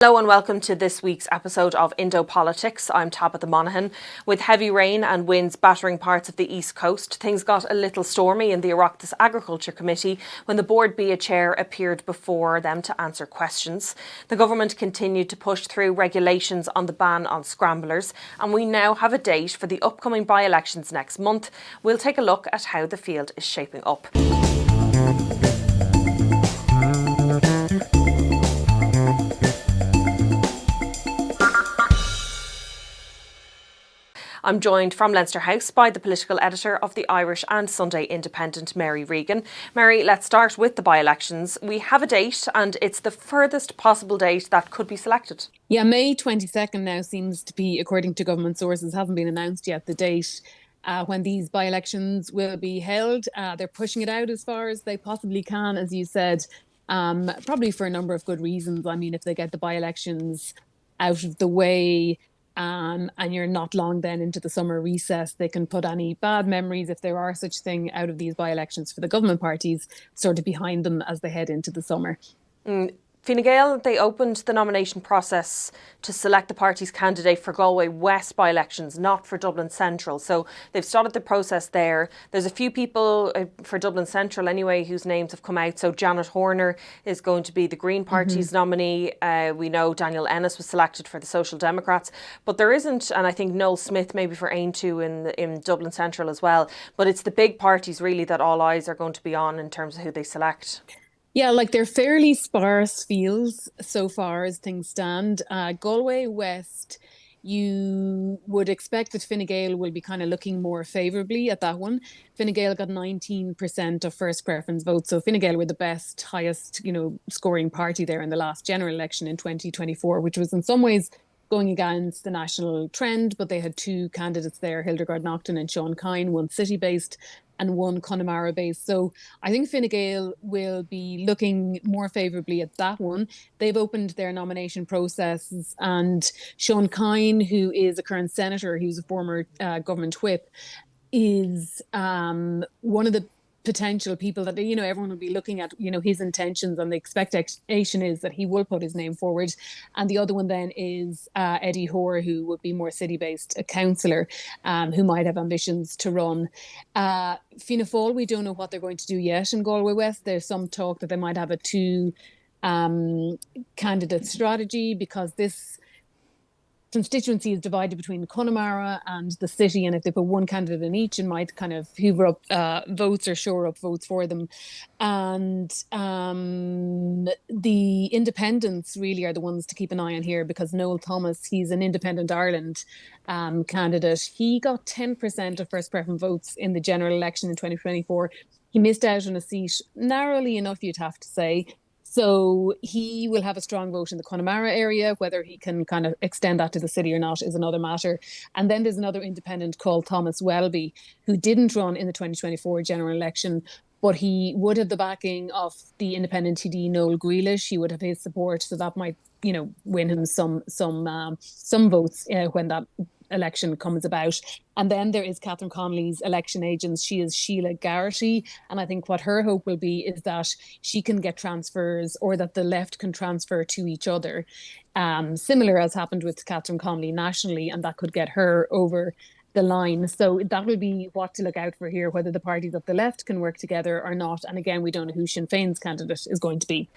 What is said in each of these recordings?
Hello and welcome to this week's episode of Indo Politics. I'm Tabitha Monahan. With heavy rain and winds battering parts of the east coast, things got a little stormy in the Oireachtas Agricultural Committee when the Board Bia chair appeared before them to answer questions. The government continued to push through regulations on the ban on scramblers, and we now have a date for the upcoming by-elections next month. We'll take a look at how the field is shaping up. I'm joined from Leinster House by the political editor of the Irish and Sunday Independent, Mary Regan. Mary, let's start with the by-elections. We have a date and it's the furthest possible date that could be selected. Yeah, May 22nd now seems to be, according to government sources, hasn't been announced yet, the date when these by-elections will be held. They're pushing it out as far as they possibly can, as you said, probably for a number of good reasons. I mean, if they get the by-elections out of the way, and you're not long then into the summer recess, they can put any bad memories, if there are such thing, out of these by-elections for the government parties sort of behind them as they head into the summer. Fine Gael, they opened the nomination process to select the party's candidate for Galway-West by-elections, not for Dublin Central. So they've started the process there. There's a few people for Dublin Central anyway whose names have come out. So Janet Horner is going to be the Green Party's nominee. We know Daniel Ennis was selected for the Social Democrats. But there isn't, and I think Noel Smith maybe for Aontú in Dublin Central as well. But it's the big parties really that all eyes are going to be on in terms of who they select. Yeah, like they're fairly sparse fields so far as things stand. Galway-West, you would expect that Fine Gael will be kind of looking more favourably at that one. Fine Gael got 19% of first preference votes. So Fine Gael were the best, highest, scoring party there in the last general election in 2024, which was in some ways going against the national trend. But they had two candidates there, Hildegard Naughton and Sean Kine, one city-based and one Connemara-based. So I think Fine Gael will be looking more favourably at that one. They've opened their nomination processes, and Sean Kine, who is a current senator, he was a former government whip, is one of the potential people that everyone will be looking at his intentions, and the expectation is that he will put his name forward. And the other one then is Eddie Hoare, who would be more city-based, a councillor who might have ambitions to run. Fianna Fáil, we don't know what they're going to do yet in Galway-West. There's some talk that they might have a two candidate strategy, because this constituency is divided between Connemara and the city, and if they put one candidate in each, it might kind of hoover up votes or shore up votes for them. And the independents really are the ones to keep an eye on here, because Noel Thomas, he's an Independent Ireland candidate. He got 10% of first preference votes in the general election in 2024. He missed out on a seat, narrowly enough, you'd have to say. So he will have a strong vote in the Connemara area. Whether he can kind of extend that to the city or not is another matter. And then there's another independent called Thomas Welby, who didn't run in the 2024 general election, but he would have the backing of the independent TD Noel Grealish. He would have his support, so that might, win him some votes when that election comes about. And then there is Catherine Connolly's election agent. She is Sheila Garrity, and I think what her hope will be is that she can get transfers, or that the left can transfer to each other, similar as happened with Catherine Connolly nationally, and that could get her over the line. So that will be what to look out for here, whether the parties of the left can work together or not. And again, we don't know who Sinn Féin's candidate is going to be.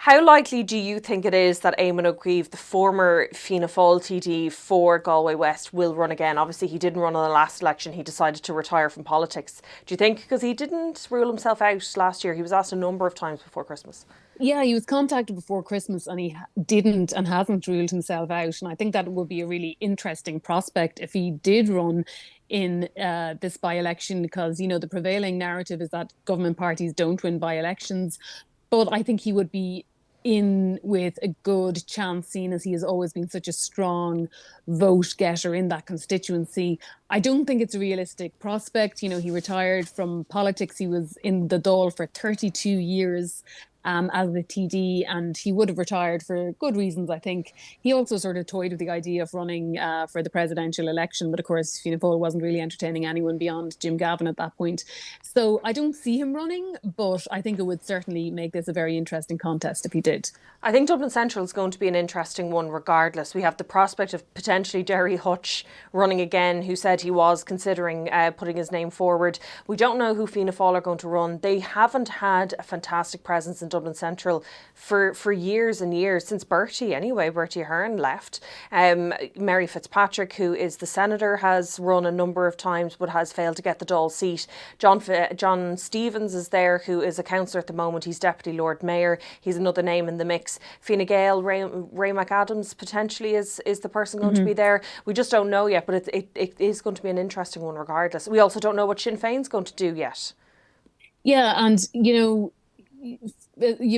How likely do you think it is that Eamon O'Keefe, the former Fianna Fáil TD for Galway-West, will run again? Obviously, he didn't run in the last election. He decided to retire from politics. Do you think, because he didn't rule himself out last year, he was asked a number of times before Christmas? Yeah, he was contacted before Christmas and he didn't and hasn't ruled himself out. And I think that would be a really interesting prospect if he did run in this by-election, because, the prevailing narrative is that government parties don't win by-elections. But I think he would be in with a good chance, seeing as he has always been such a strong vote getter in that constituency. I don't think it's a realistic prospect. He retired from politics. He was in the Dáil for 32 years. as the TD, and he would have retired for good reasons, I think. He also sort of toyed with the idea of running for the presidential election, but of course Fianna Fáil wasn't really entertaining anyone beyond Jim Gavin at that point. So I don't see him running, but I think it would certainly make this a very interesting contest if he did. I think Dublin Central is going to be an interesting one regardless. We have the prospect of potentially Gerry Hutch running again, who said he was considering putting his name forward. We don't know who Fianna Fáil are going to run. They haven't had a fantastic presence in Dublin Central for years and years, since Bertie Ahern left. Mary Fitzpatrick, who is the senator, has run a number of times but has failed to get the Dáil seat. John Stevens is there, who is a councillor at the moment. He's Deputy Lord Mayor. He's another name in the mix. Fine Gael, Ray McAdams potentially is the person going to be there. We just don't know yet, but it is going to be an interesting one regardless. We also don't know what Sinn Féin's going to do yet. Yeah, and you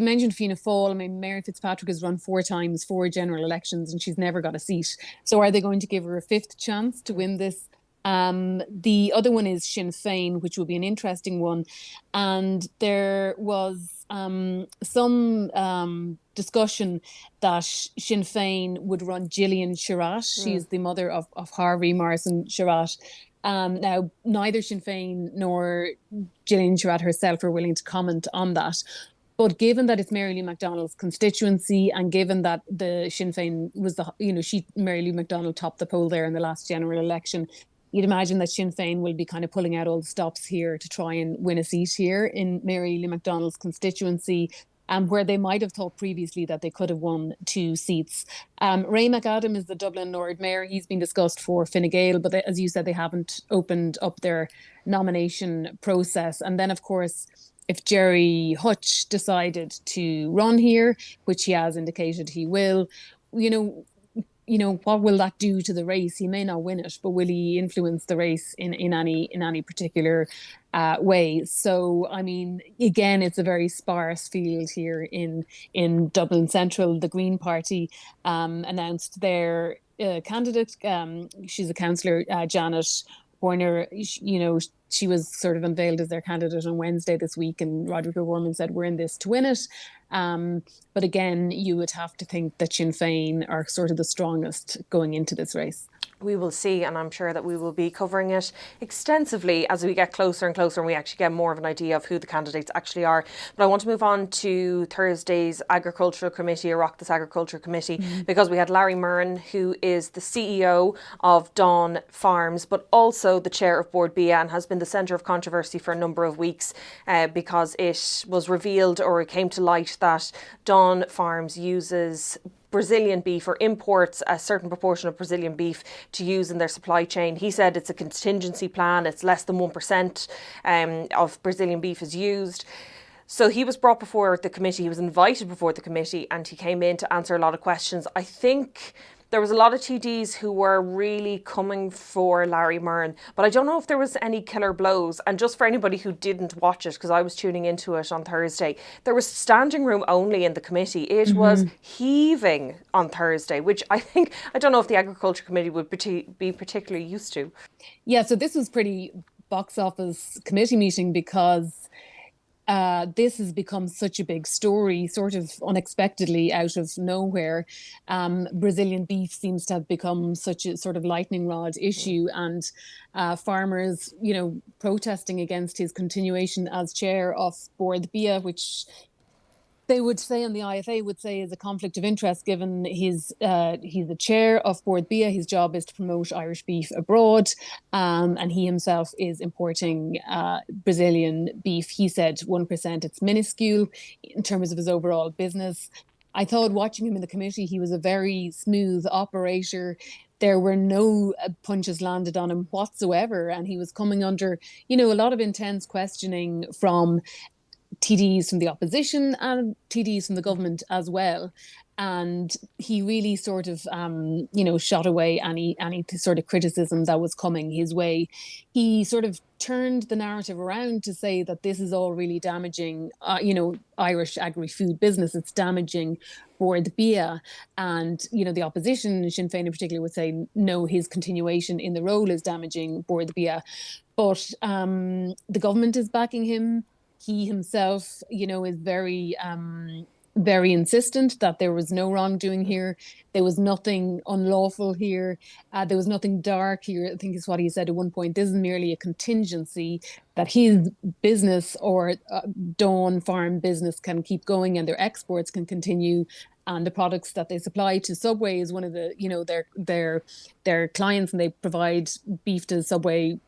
mentioned Fianna Fáil. I mean, Mary Fitzpatrick has run 4 times, 4 general elections, and she's never got a seat. So are they going to give her a 5th chance to win this? The other one is Sinn Féin, which will be an interesting one. And there was some discussion that Sinn Féin would run Gillian Sherratt. She is the mother of Harvey Morrison Sherratt. Now, neither Sinn Féin nor Gillian Sherratt herself are willing to comment on that. But given that it's Mary Lee McDonald's constituency, and given that the Sinn Féin was Mary Lee McDonald topped the poll there in the last general election, you'd imagine that Sinn Féin will be kind of pulling out all the stops here to try and win a seat here in Mary Lee McDonald's constituency, where they might have thought previously that they could have won 2 seats. Ray McAdam is the Dublin Lord Mayor. He's been discussed for Fine Gael, but as you said, they haven't opened up their nomination process. And then, of course, if Gerry Hutch decided to run here, which he has indicated he will, what will that do to the race? He may not win it, but will he influence the race in any particular way? So, I mean, again, it's a very sparse field here in Dublin Central. The Green Party announced their candidate. She's a councillor, Janet Horner. She was sort of unveiled as their candidate on Wednesday this week, and Roderick O'Gorman said, we're in this to win it. But again, you would have to think that Sinn Féin are sort of the strongest going into this race. We will see, and I'm sure that we will be covering it extensively as we get closer and closer and we actually get more of an idea of who the candidates actually are. But I want to move on to Thursday's Agricultural Committee, Oireachtas Agricultural Committee, because we had Larry Murrin, who is the CEO of Dawn Farms, but also the chair of Board Bia, and has been the centre of controversy for a number of weeks because it was revealed, or it came to light, that Dawn Farms uses Brazilian beef, or imports a certain proportion of Brazilian beef to use in their supply chain. He said it's a contingency plan. It's less than 1% of Brazilian beef is used. So he was brought before the committee. He was invited before the committee, and he came in to answer a lot of questions. I think there was a lot of TDs who were really coming for Larry Murrin, but I don't know if there was any killer blows. And just for anybody who didn't watch it, because I was tuning into it on Thursday, there was standing room only in the committee. It was heaving on Thursday, which I don't know if the Agriculture Committee would be particularly used to. Yeah, so this was pretty box office committee meeting, because this has become such a big story, sort of unexpectedly out of nowhere. Brazilian beef seems to have become such a sort of lightning rod issue, and farmers, protesting against his continuation as chair of Board Bia, which they would say, and the IFA would say, is a conflict of interest, given he's the chair of Board Bia. His job is to promote Irish beef abroad, and he himself is importing Brazilian beef. He said 1%, it's minuscule in terms of his overall business. I thought, watching him in the committee, he was a very smooth operator. There were no punches landed on him whatsoever, and he was coming under, a lot of intense questioning from TDs from the opposition and TDs from the government as well. And he really sort of, shot away any sort of criticism that was coming his way. He sort of turned the narrative around to say that this is all really damaging, Irish agri-food business. It's damaging Board Bia. And, the opposition, Sinn Féin in particular, would say, no, his continuation in the role is damaging Board Bia. But the government is backing him. He himself, is very very insistent that there was no wrongdoing here. There was nothing unlawful here. There was nothing dark here, I think is what he said at one point. This is merely a contingency that his business or Dawn Farm business can keep going and their exports can continue. And the products that they supply to Subway is one of the, their clients, and they provide beef to Subway,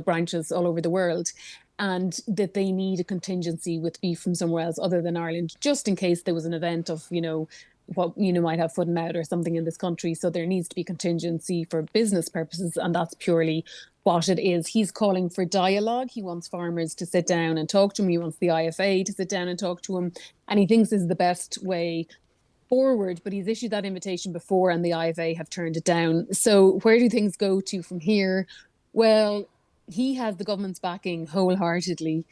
branches all over the world. And that they need a contingency with beef from somewhere else other than Ireland, just in case there was an event of, what might have foot and mouth or something in this country. So there needs to be contingency for business purposes, and that's purely what it is. He's calling for dialogue. He wants farmers to sit down and talk to him. He wants the IFA to sit down and talk to him, and he thinks this is the best way forward. But he's issued that invitation before, and the IFA have turned it down. So where do things go to from here? Well, he has the government's backing wholeheartedly.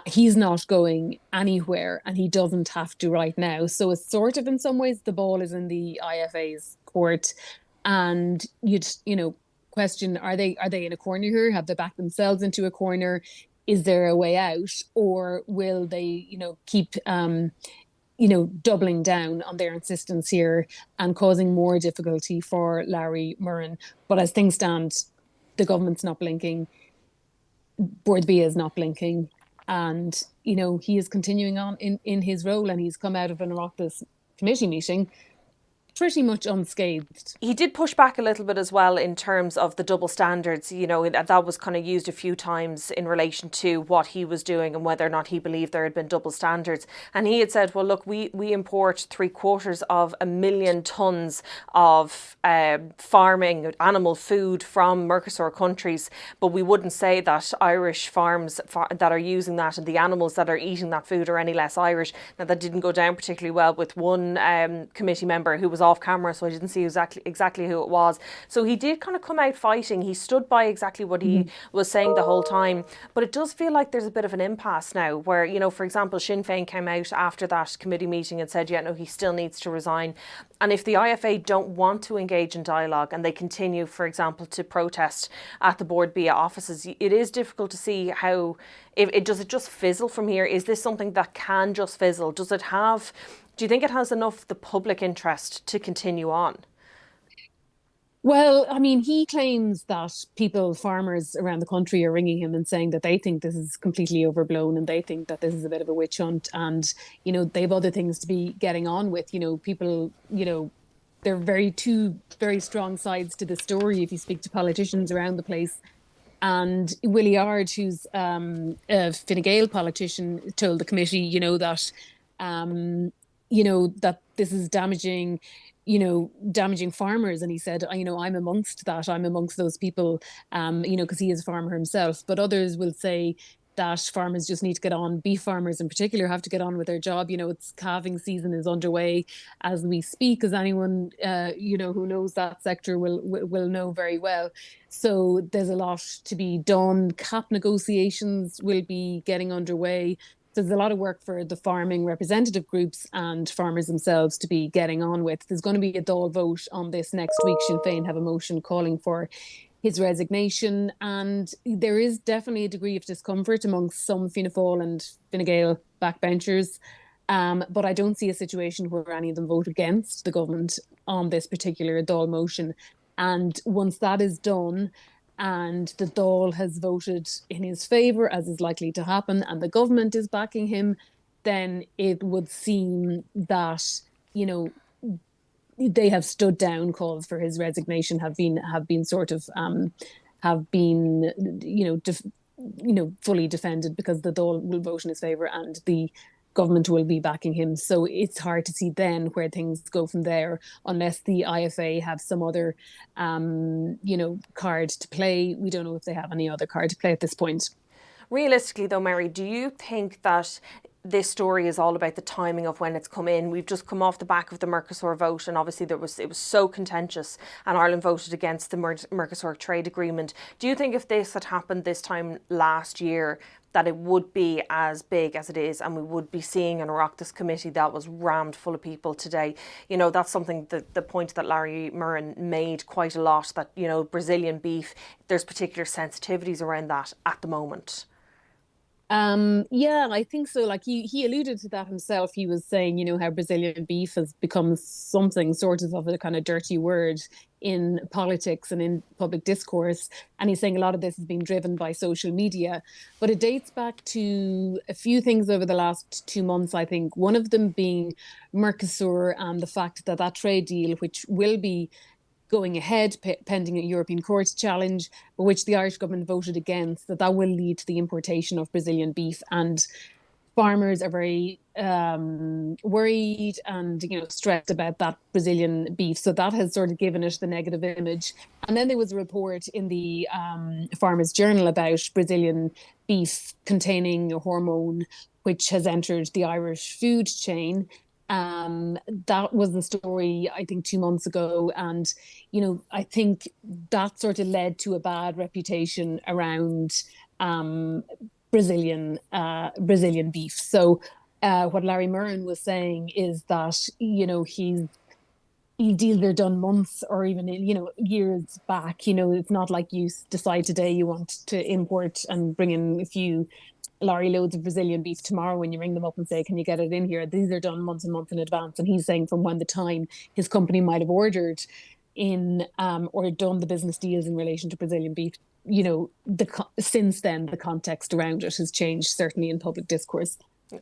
He's not going anywhere, and he doesn't have to right now. So it's sort of, in some ways, the ball is in the IFA's court. And you'd, question, are they in a corner here? Have they backed themselves into a corner? Is there a way out? Or will they, keep doubling down on their insistence here and causing more difficulty for Larry Murrin? But as things stand, the government's not blinking. Bord Bia is not blinking, and he is continuing on in his role, and he's come out of an Oireachtas committee meeting pretty much unscathed. He did push back a little bit as well in terms of the double standards. That was kind of used a few times in relation to what he was doing and whether or not he believed there had been double standards. And he had said, well, look, we import 750,000 tonnes of farming, animal food from Mercosur countries, but we wouldn't say that Irish farms that are using that and the animals that are eating that food are any less Irish. Now, that didn't go down particularly well with one committee member who was off camera, so I didn't see exactly who it was. So he did kind of come out fighting. He stood by exactly what he was saying the whole time. But it does feel like there's a bit of an impasse now where, for example, Sinn Féin came out after that committee meeting and said, he still needs to resign. And if the IFA don't want to engage in dialogue and they continue, for example, to protest at the Bord Bia offices, it is difficult to see how, does it just fizzle from here? Is this something that can just fizzle? Do you think it has enough the public interest to continue on? Well, I mean, he claims that farmers around the country are ringing him and saying that they think this is completely overblown and they think that this is a bit of a witch hunt, and, they have other things to be getting on with. People, there are two very strong sides to the story if you speak to politicians around the place. And Willie Ard, who's a Fine Gael politician, told the committee, that that this is damaging farmers. And he said, I'm amongst that. I'm amongst those people, because he is a farmer himself. But others will say that farmers just need to get on. Beef farmers in particular have to get on with their job. It's calving season is underway as we speak, as anyone, who knows that sector will know very well. So there's a lot to be done. CAP negotiations will be getting underway. So there's a lot of work for the farming representative groups and farmers themselves to be getting on with. There's going to be a Dáil vote on this next week. Sinn Féin have a motion calling for his resignation. And there is definitely a degree of discomfort amongst some Fianna Fáil and Fine Gael backbenchers. But I don't see a situation where any of them vote against the government on this particular Dáil motion. And once that is done, and the Dáil has voted in his favour, as is likely to happen, and the government is backing him, then it would seem that, they have stood down. Calls for his resignation have been fully defended because the Dáil will vote in his favour and the government will be backing him. So it's hard to see then where things go from there, unless the IFA have some other, card to play. We don't know if they have any other card to play at this point. Realistically, though, Mary, do you think that this story is all about the timing of when it's come in? We've just come off the back of the Mercosur vote, and obviously it was so contentious, and Ireland voted against the Mercosur trade agreement. Do you think if this had happened this time last year, that it would be as big as it is, and we would be seeing an Oireachtas committee that was rammed full of people today? That's something that the point that Larry Murrin made quite a lot, that, Brazilian beef, there's particular sensitivities around that at the moment. Yeah, I think so. Like he alluded to that himself. He was saying, how Brazilian beef has become something sort of a kind of dirty word in politics and in public discourse. And he's saying a lot of this has been driven by social media. But it dates back to a few things over the last 2 months, I think. One of them being Mercosur and the fact that that trade deal, which will be going ahead pending a European Court challenge, but which the Irish government voted against, that will lead to the importation of Brazilian beef. And farmers are very worried and stressed about that Brazilian beef. So that has sort of given it the negative image. And then there was a report in the Farmers Journal about Brazilian beef containing a hormone which has entered the Irish food chain. That was the story, I think, 2 months ago. And, I think that sort of led to a bad reputation around Brazilian beef. So what Larry Murrin was saying is that, deals are done months or even, years back. It's not like you decide today you want to import and bring in a few lorry loads of Brazilian beef tomorrow when you ring them up and say, can you get it in here? These are done months and months in advance. And he's saying from when the time his company might have ordered in or done the business deals in relation to Brazilian beef, since then, the context around it has changed, certainly in public discourse.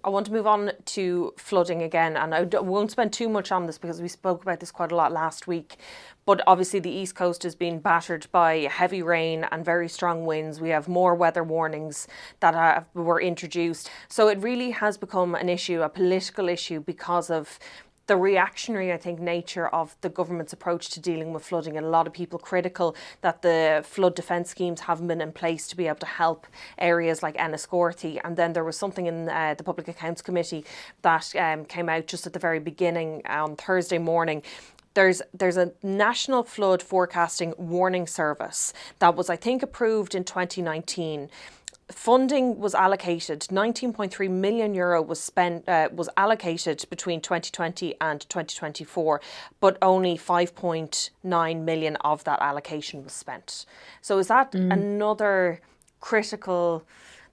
I want to move on to flooding again, and I won't spend too much on this because we spoke about this quite a lot last week. But obviously the East Coast has been battered by heavy rain and very strong winds. We have more weather warnings that were introduced. So it really has become an issue, a political issue, because of the reactionary, I think, nature of the government's approach to dealing with flooding, and a lot of people critical that the flood defence schemes haven't been in place to be able to help areas like Enniscorthy. And then there was something in the Public Accounts Committee that came out just at the very beginning on Thursday morning. There's a national flood forecasting warning service that was, I think, approved in 2019. Funding was allocated. €19.3 million was allocated between 2020 and 2024, but only 5.9 million of that allocation was spent. So is that another critical?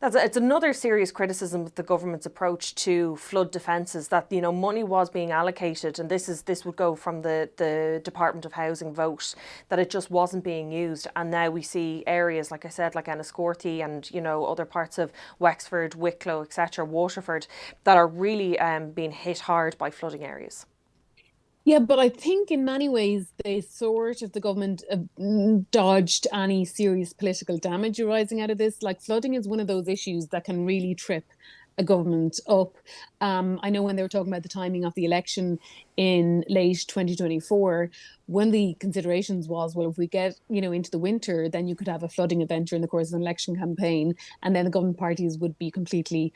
It's another serious criticism of the government's approach to flood defences, that money was being allocated, and this would go from the Department of Housing vote, that it just wasn't being used. And now we see areas, like I said, like Enniscorthy and other parts of Wexford, Wicklow, etc., Waterford, that are really being hit hard by flooding areas. Yeah, but I think in many ways the government dodged any serious political damage arising out of this. Like, flooding is one of those issues that can really trip a government up. I know when they were talking about the timing of the election in late 2024, one of the considerations was, well, if we get into the winter, then you could have a flooding event during the course of an election campaign, and then the government parties would be completely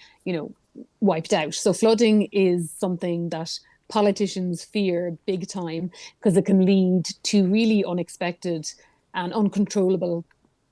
wiped out. So flooding is something that politicians fear big time, because it can lead to really unexpected and uncontrollable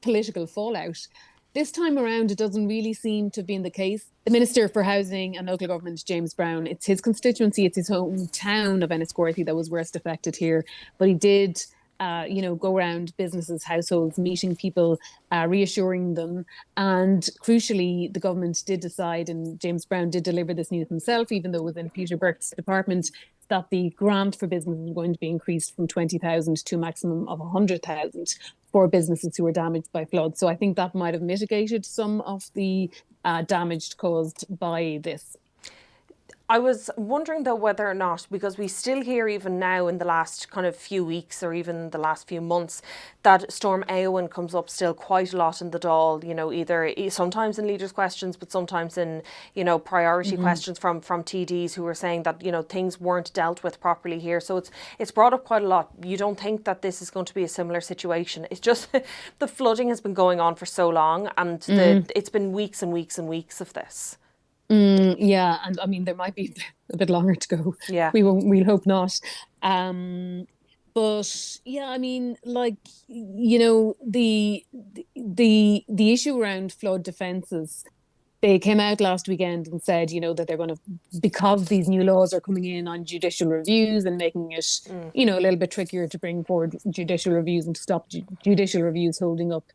political fallout. This time around, it doesn't really seem to have been the case. The Minister for Housing and Local Government, James Brown, it's his constituency, it's his hometown of Enniscorthy that was worst affected here. But he did go around businesses, households, meeting people, reassuring them. And crucially, the government did decide, and James Brown did deliver this news himself, even though it was in Peter Burke's department, that the grant for businesses was going to be increased from 20,000 to a maximum of 100,000 for businesses who were damaged by floods. So I think that might have mitigated some of the damage caused by this. I was wondering, though, whether or not, because we still hear even now in the last kind of few weeks or even the last few months, that Storm Éowyn comes up still quite a lot in the Dáil, either sometimes in leaders' questions, but sometimes in, priority questions from TDs who are saying that, things weren't dealt with properly here. So it's brought up quite a lot. You don't think that this is going to be a similar situation? It's just the flooding has been going on for so long, and it's been weeks and weeks and weeks of this. Yeah, and I mean, there might be a bit longer to go. Yeah, we'll hope not. But yeah, I mean, like, the issue around flood defences, they came out last weekend and said, that they're going to, because these new laws are coming in on judicial reviews and making it, a little bit trickier to bring forward judicial reviews and to stop judicial reviews holding up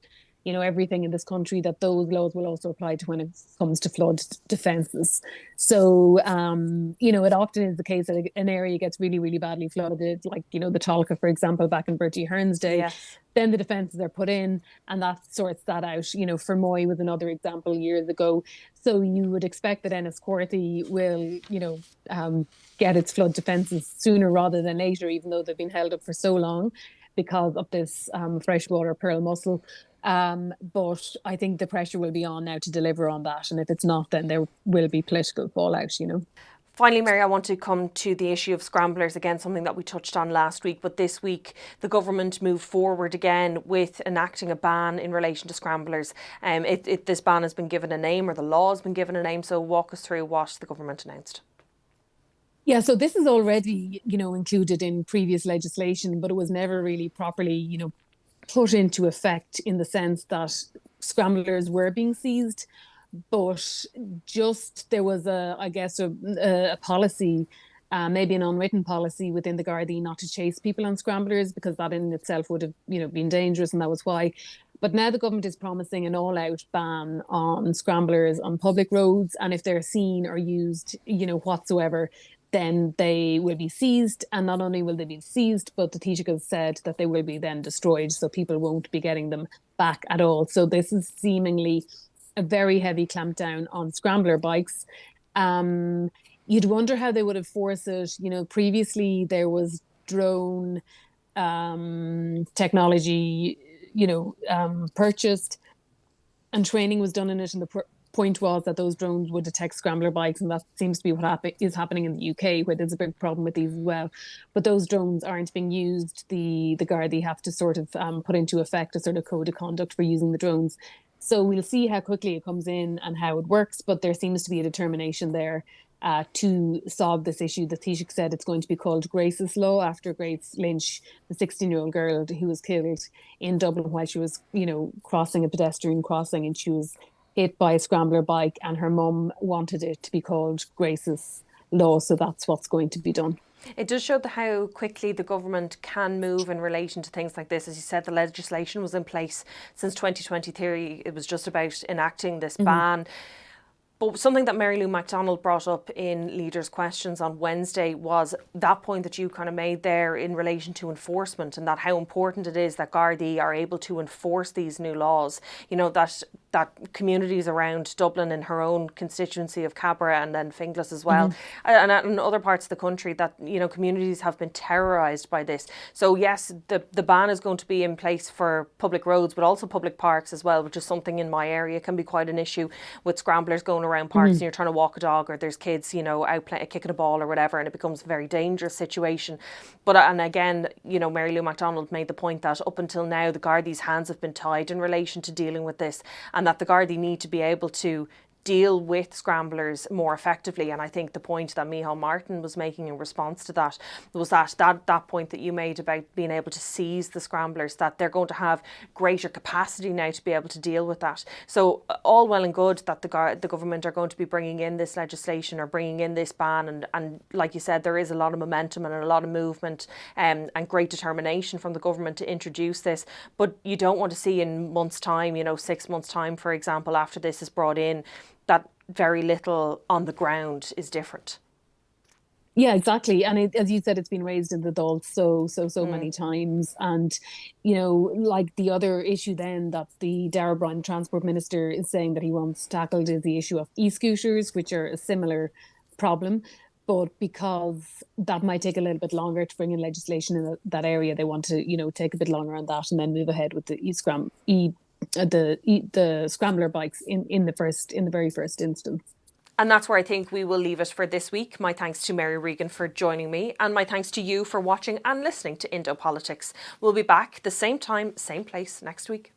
everything in this country, that those laws will also apply to when it comes to flood defences. So, it often is the case that an area gets really, really badly flooded, like, the Tolka, for example, back in Bertie Ahern's day. Yes. Then the defences are put in and that sorts that out. Fermoy was another example years ago. So you would expect that Enniscorthy will, get its flood defences sooner rather than later, even though they've been held up for so long because of this freshwater pearl mussel. But I think the pressure will be on now to deliver on that. And if it's not, then there will be political fallout, Finally, Mary, I want to come to the issue of scramblers, again, something that we touched on last week. But this week, the government moved forward again with enacting a ban in relation to scramblers. This ban has been given a name, or the law has been given a name. So walk us through what the government announced. Yeah, so this is already, included in previous legislation, but it was never really properly, put into effect in the sense that scramblers were being seized. But there was a policy, maybe an unwritten policy within the Gardaí not to chase people on scramblers, because that in itself would have, been dangerous, and that was why. But now the government is promising an all-out ban on scramblers on public roads, and if they're seen or used, whatsoever, then they will be seized. And not only will they be seized, but the Taoiseach has said that they will be then destroyed, so people won't be getting them back at all. So this is seemingly a very heavy clampdown on scrambler bikes. You'd wonder how they would enforce it. Previously there was drone technology, purchased, and training was done in it. And the point was that those drones would detect scrambler bikes, and that seems to be what is happening in the UK, where there's a big problem with these as well. But those drones aren't being used. The Gardaí have to sort of put into effect a sort of code of conduct for using the drones. So we'll see how quickly it comes in and how it works, but there seems to be a determination there to solve this issue. The Taoiseach said it's going to be called Grace's Law, after Grace Lynch, the 16-year-old girl who was killed in Dublin while she was, crossing a pedestrian crossing, and she was hit by a scrambler bike, and her mum wanted it to be called Grace's Law. So that's what's going to be done. It does show how quickly the government can move in relation to things like this. As you said, the legislation was in place since 2023. It was just about enacting this ban. But something that Mary Lou McDonald brought up in Leaders' Questions on Wednesday was that point that you kind of made there in relation to enforcement, and that how important it is that Gardaí are able to enforce these new laws. That communities around Dublin, in her own constituency of Cabra and then Finglas as well, and in other parts of the country, that communities have been terrorised by this. So yes, the ban is going to be in place for public roads, but also public parks as well, which is something in my area can be quite an issue, with scramblers going around parks and you're trying to walk a dog, or there's kids out kicking a ball or whatever, and it becomes a very dangerous situation. But and again, Mary Lou McDonald made the point that up until now the Gardaí's hands have been tied in relation to dealing with this, and that the Gardaí need to be able to deal with scramblers more effectively. And I think the point that Micheál Martin was making in response to that was that point that you made about being able to seize the scramblers, that they're going to have greater capacity now to be able to deal with that. So all well and good that the government are going to be bringing in this legislation or bringing in this ban, and like you said, there is a lot of momentum and a lot of movement and great determination from the government to introduce this. But you don't want to see in months' time, 6 months' time, for example, after this is brought in, that very little on the ground is different. Yeah, exactly. And as you said, it's been raised in the Dáil so many times. And, like the other issue then that the Darragh O'Brien Transport Minister is saying that he wants tackled is the issue of e-scooters, which are a similar problem. But because that might take a little bit longer to bring in legislation in that area, they want to, take a bit longer on that and then move ahead with the the scrambler bikes in the very first instance. And that's where I think we will leave it for this week. My thanks to Mary Regan for joining me, and my thanks to you for watching and listening to Indo Politics. We'll be back the same time, same place next week.